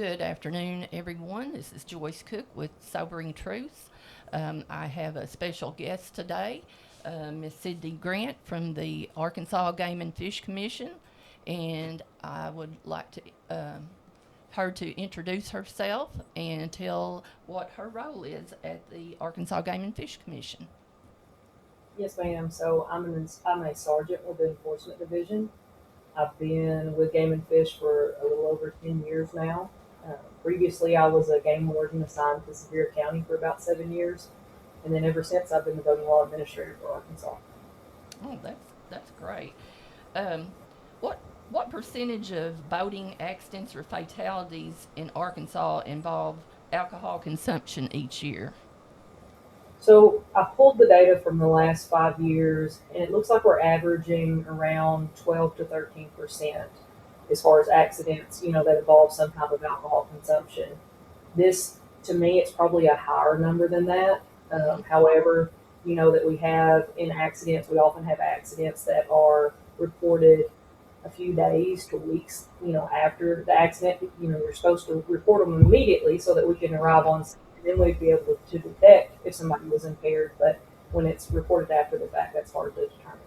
Good afternoon, everyone. This is Joyce Cook with Sobering Truths. I have a special guest today, Miss Sidney Grant from the Arkansas Game and Fish Commission, and I would like to her to introduce herself and tell what her role is at the Arkansas Game and Fish Commission. Yes, ma'am. So I'm a sergeant with the Enforcement Division. I've been with Game and Fish for a little over 10 years now. Previously, I was a game warden assigned to Sevier County for about 7 years, and then ever since, I've been the voting law administrator for Arkansas. Oh, that's great. Um, what what percentage of boating accidents or fatalities in Arkansas involve alcohol consumption each year? So I pulled the data from the last 5 years, and it looks like we're averaging around 12 to 13% as far as accidents, that involve some type of alcohol consumption. This, to me, it's probably a higher number than that. Hmm. However, that we have in accidents, we often have accidents that are reported a few days to weeks, after the accident. You're supposed to report them immediately so that we can arrive Right, on scene and then we'd be able to detect if somebody was impaired. But when it's reported after the fact, that's hard to determine.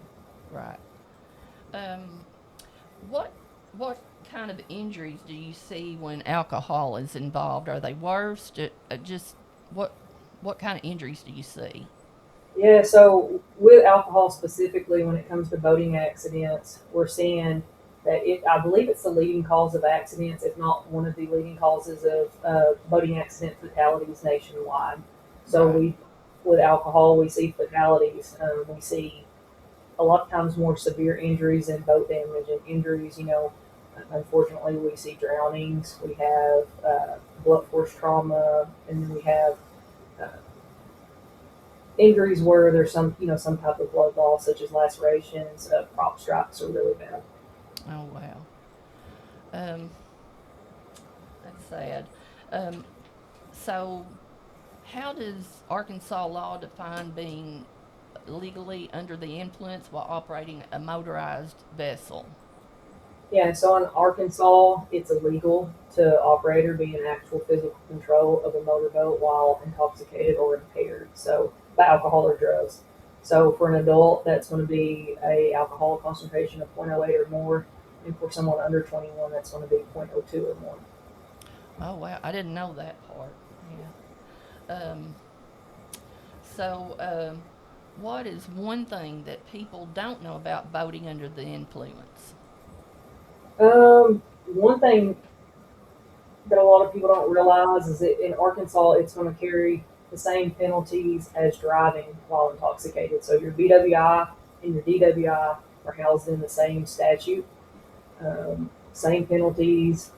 right. Um, what what kind of injuries do you see when alcohol is involved? Are they worse? Just what what kind of injuries do you see? Yeah, so with alcohol specifically, when it comes to boating accidents, we're seeing that I believe it's the leading cause of accidents, if not one of the leading causes of boating accident fatalities nationwide. So Right. with alcohol, we see fatalities. We see a lot of times more severe injuries and boat damage and injuries. Unfortunately, we see drownings. We have blunt force trauma, and then we have uh, injuries where there's some type of blood loss, such as lacerations. Prop strikes are really bad. Oh wow. Um, that's sad. Um, so how does Arkansas law define being legally under the influence while operating a motorized vessel? Yeah, so in Arkansas, it's illegal to operate or be in actual physical control of a motorboat while intoxicated or impaired. So by alcohol or drugs. So for an adult, that's going to be a alcohol concentration of zero point zero 0.08 or more, and for someone under 21, that's going to be zero point zero 0.02 or more. Oh wow, I didn't know that part. Yeah. Um, so, what is one thing that people don't know about boating under the influence? One thing that a lot of people don't realize is that in Arkansas, it's going to carry the same penalties as driving while intoxicated. So your BWI and your DWI are housed in the same statute, same penalties.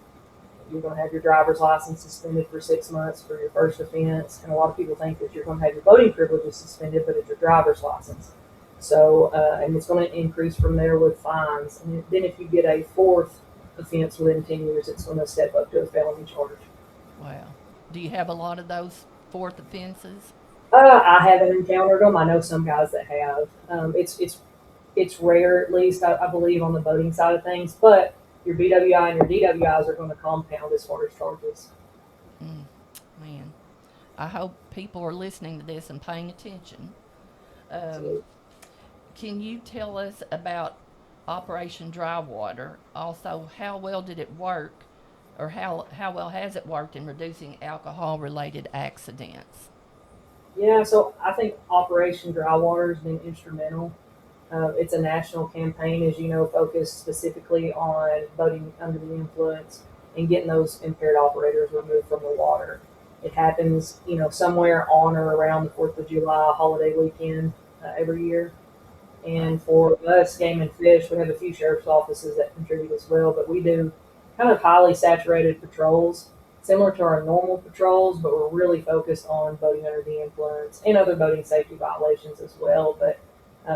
You're going to have your driver's license suspended for 6 months for your first offense, and a lot of people think that you're going to have your boating privileges suspended, but it's your driver's license. So, and it's going to increase from there with fines. And then if you get a fourth offense within 10 years, it's going to step up to a felony charge. Wow. Do you have a lot of those fourth offenses? I haven't encountered them. I know some guys that have. It's rare, at least I believe, on the boating side of things. But your BWI and your DWIs are going to compound as far as charges. Mm, man, I hope people are listening to this and paying attention. Um, So can you tell us about Operation Dry Water? Also, how well did it work, or how well has it worked in reducing alcohol related accidents? yeah, so I think Operation Dry Water has been instrumental. It's a national campaign, as you know, focused specifically on boating under the influence and getting those impaired operators removed from the water. It happens, somewhere on or around the 4th of July holiday weekend every year. Right. And for us, Game and Fish, we have a few sheriff's offices that contribute as well, but we do kind of highly saturated patrols, similar to our normal patrols, but we're really focused on boating under the influence and other boating safety violations as well. But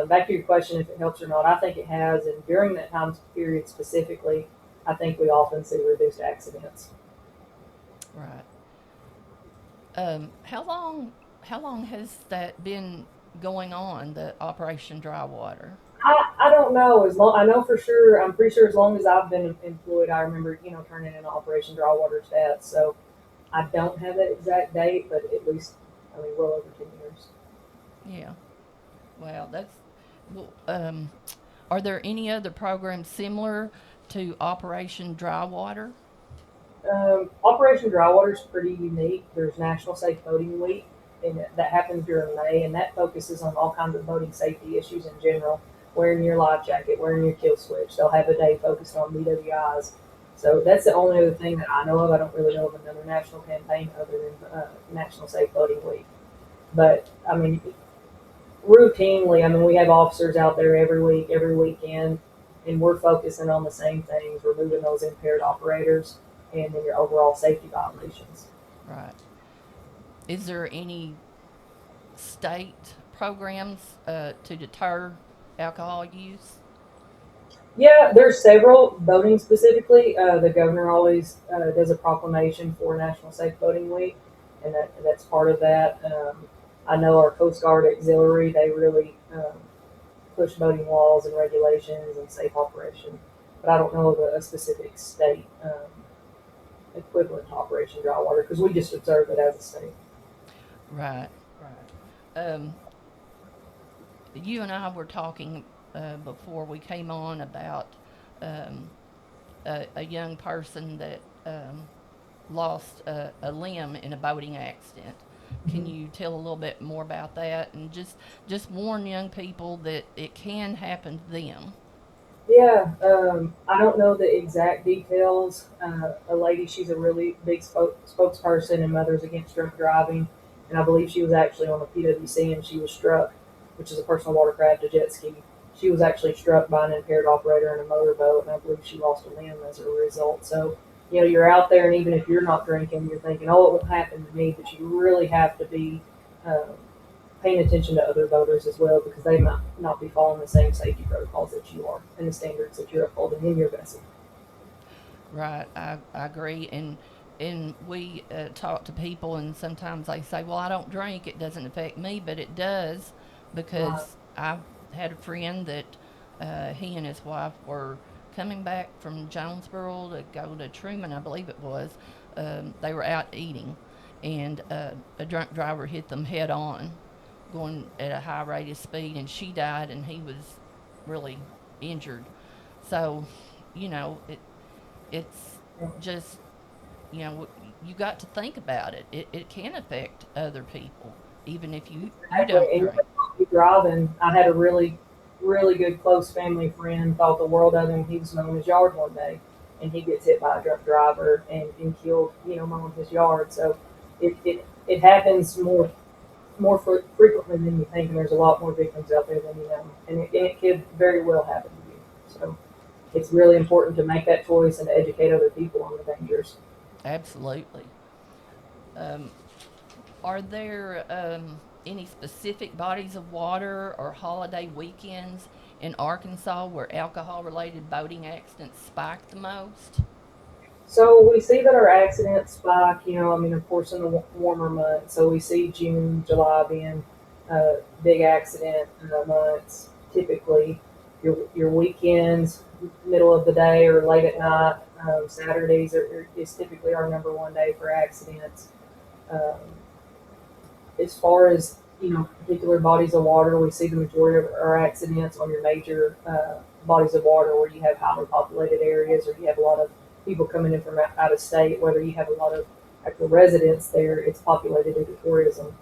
back to your question, if it helps or not, I think it has. And during that time period specifically, I think we often see reduced accidents. Right. How long has that been going on? The Operation Dry Water. I don't know. As long I know for sure, I'm pretty sure as long as I've been employed, I remember turning in Operation Dry Water stats. So I don't have that exact date, but at least I mean well over 10 years. Yeah. Well, that's. Well, are there any other programs similar to Operation Dry Water? Operation Dry Water is pretty unique. There's National Safe Boating Week, and that happens during May, and that focuses on all kinds of boating safety issues in general. Wearing your life jacket, wearing your kill switch. They'll have a day focused on BWIs. So that's the only other thing that I know of. I don't really know of another national campaign other than National Safe Boating Week. But I mean, routinely, I mean, we have officers out there every week, every weekend, and we're focusing on the same things, removing those impaired operators and then your overall safety violations. Right. Is there any state programs to deter alcohol use? Yeah, there's several voting specifically. The governor always does a proclamation for National Safe Voting Week, and that's part of that. I know our Coast Guard Auxiliary, they really push voting laws and regulations and safe operation, but I don't know of a specific state equivalent to Operation Dry Water because we just observe it as a state. Right. Right. You and I were talking before we came on about um, a young person that lost a limb in a boating accident. Can Mhm. you tell a little bit more about that and just warn young people that it can happen to them? Yeah, I don't know the exact details. A lady, she's a really big spokesperson in Mothers Against Drunk Driving, and I believe she was actually on a PWC and she was struck, which is a personal watercraft, a jet ski. She was actually struck by an impaired operator in a motorboat, and I believe she lost a limb as a result. So, you're out there, and even if you're not drinking, you're thinking, oh, it would happen to me, but you really have to be um, paying attention to other voters as well because they might not be following the same safety protocols that you are and the standards that you're upholding in your vessel. Right, I agree. And we talk to people, and sometimes they say, "Well, I don't drink; it doesn't affect me," but it does, Right. because I've had a friend that he and his wife were coming back from Jonesboro to go to Truman, I believe it was. They were out eating, and a drunk driver hit them head on, going at a high rate of speed, and she died, and he was really injured. So, it's just, you got to think about it. It can affect other people, even if you Exactly. don't And you drink. might be driving. I had a really, really good close family friend, thought the world of him. He was mowing his yard one day and he gets hit by a drunk driver and killed, mowing his yard. So it happens frequently than you think, and there's a lot more victims out there than you know. And it could very well happen to you. So it's really important to make that choice and to educate other people on the dangers. Absolutely. Um, are there any specific bodies of water or holiday weekends in Arkansas where alcohol related boating accidents spike the most? So we see that our accidents spike, I mean, of course, in the warmer months. So we see June, July being big accident months. Typically, your weekends, middle of the day or late at night, Saturdays is typically our number one day for accidents. Um, as far as particular bodies of water, we see the majority of our accidents on your major bodies of water where you have highly populated areas or you have a lot of people coming in from out of state. Whether you have a lot of actual residents there, it's populated due to tourism.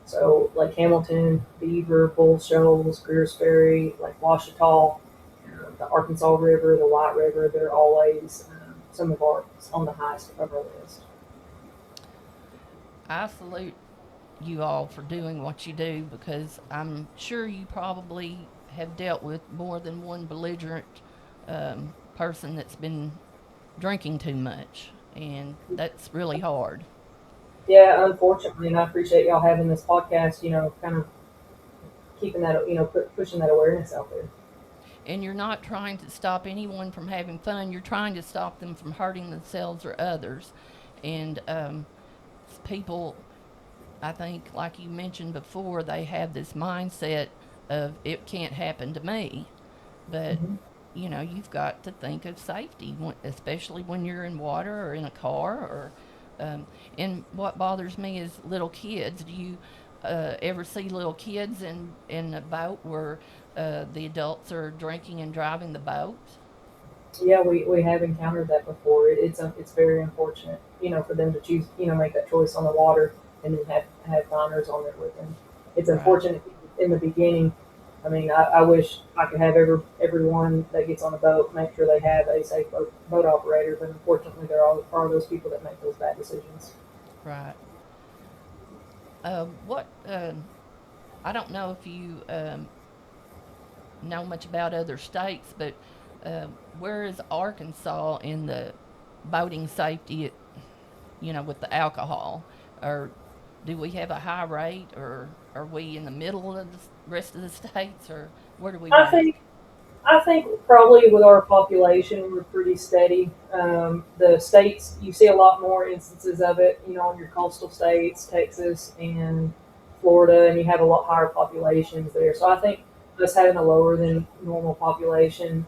So Lake Hamilton, Beaver, Bull Shoals, Greers Ferry, Lake Washita, the Arkansas River, the White River, they're always some of our on the highest of our list. I salute you all for doing what you do, because I'm sure you probably have dealt with more than one belligerent person that's been drinking too much, and that's really hard. Yeah, unfortunately, and I appreciate y'all having this podcast. Kind of keeping that, pushing that awareness out there. And you're not trying to stop anyone from having fun, you're trying to stop them from hurting themselves or others. And people, I think, like you mentioned before, they have this mindset of it can't happen to me. but Mhm. you've got to think of safety, especially when you're in water or in a car. Or, and what bothers me is little kids. Do you ever see little kids in a boat where the adults are drinking and driving the boat? Yeah, we have encountered that before. It's very unfortunate, for them to choose, make that choice on the water and then have minors on there with them. It's Right. unfortunate in the beginning. I mean, I wish I could have everyone that gets on a boat make sure they have a safe boat operator, but unfortunately, are those people that make those bad decisions. Right. What I don't know if you know much about other states, but where is Arkansas in the boating safety? With the alcohol, or do we have a high rate, or are we in the middle of the rest of the states, or where do we I rank? think I think probably with our population, we're pretty steady. The states, you see a lot more instances of it, in your coastal states, Texas and Florida, and you have a lot higher populations there. So I think us having a lower than normal population,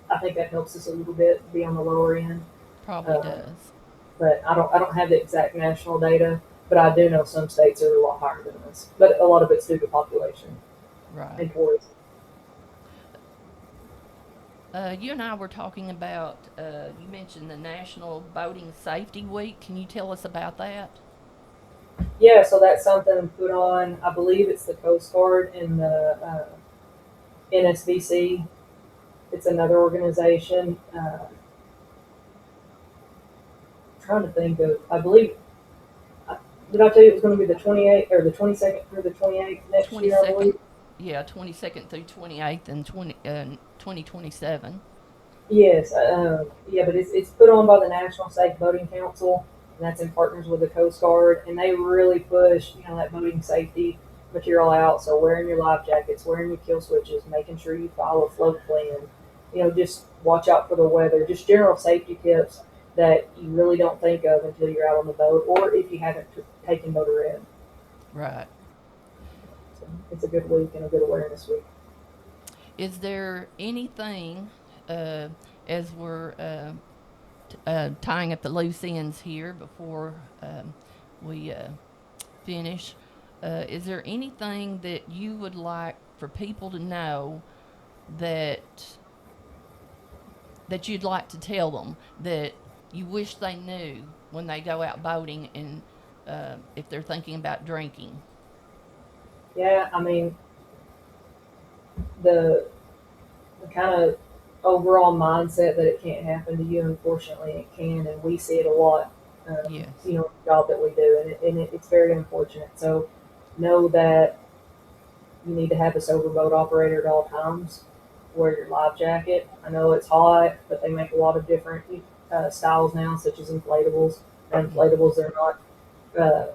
I think that helps us a little bit be on the lower end. Probably Uh, does. but I don't have the exact national data, but I do know some states are a lot higher than us. But a lot of it's due to population Right. and tourism. You and I were talking about, you mentioned the National Boating Safety Week. Can you tell us about that? Yeah, so that's something put on. I believe it's the Coast Guard and the NSVC. It's another organization. Trying to think of. I believe. Did I tell you it was going to be the 28th or the 22nd through the 28th next year? I 22nd, believe. yeah, 22nd through 28th and 2027. Yes. Yeah, but it's put on by the National Safe Boating Council, and that's in partners with the Coast Guard, and they really push that boating safety material out. So wearing your life jackets, wearing your kill switches, making sure you follow float plan. Just watch out for the weather. Just general safety tips that you really don't think of until you're out on the boat, or if you haven't taken motor ed. Right. So it's a good week and a good awareness week. Is there anything, uh, as we're tying up the loose ends here before we finish, is there anything that you would like for people to know that you'd like to tell them that you wish they knew when they go out boating, and if they're thinking about drinking? Yeah, I mean the kind of overall mindset that it can't happen to you. Unfortunately, it can, and we see it a lot. Yes. The job that we do, it's very unfortunate. So know that you need to have a sober boat operator at all times. Wear your life jacket. I know it's hot, but they make a lot of different styles now, such as inflatables. And Yeah. inflatables are not uh,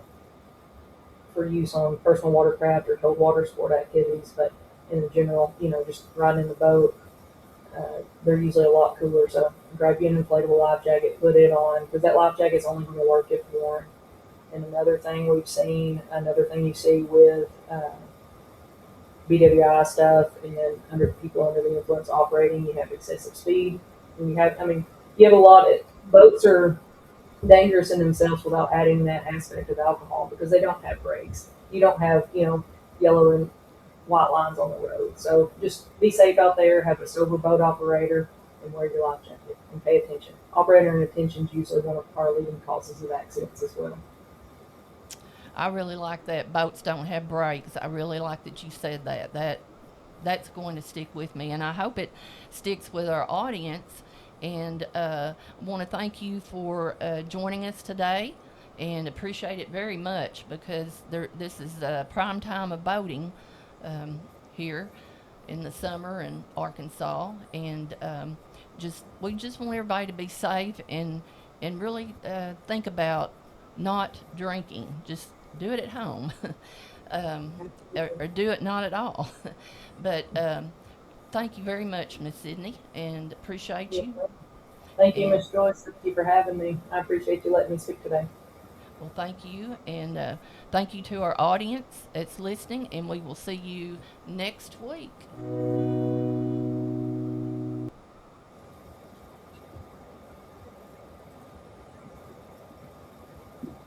for use on personal watercraft or cold water sport activities, but in general, just riding in the boat. They're usually a lot cooler. So grab you an inflatable life jacket, put it on, because that life jacket's only going to work if worn. And another thing you see with BWI stuff and under people under the influence operating, you have excessive speed. And you have a lot of boats are dangerous in themselves without adding that aspect of alcohol because they don't have brakes. You don't have, yellow and white lines on the road. So just be safe out there, have a sober boat operator, and wear your life jacket and pay attention. Operator inattention is usually one of our leading causes of accidents as well. I really like that boats don't have brakes. I really like that you said that. That's going to stick with me, and I hope it sticks with our audience. And I want to thank you for joining us today, and appreciate it very much, because this is prime time of boating here in the summer in Arkansas, and we just want everybody to be safe, and really think about not drinking. Just do it at home, um, or do it not at all. But thank you very much, Miss Sydney, and appreciate Yeah. you. Thank you, And Ms. Joyce. Thank you for having me. I appreciate you letting me speak today. well, thank you, and thank you to our audience that's listening. And we will see you next week.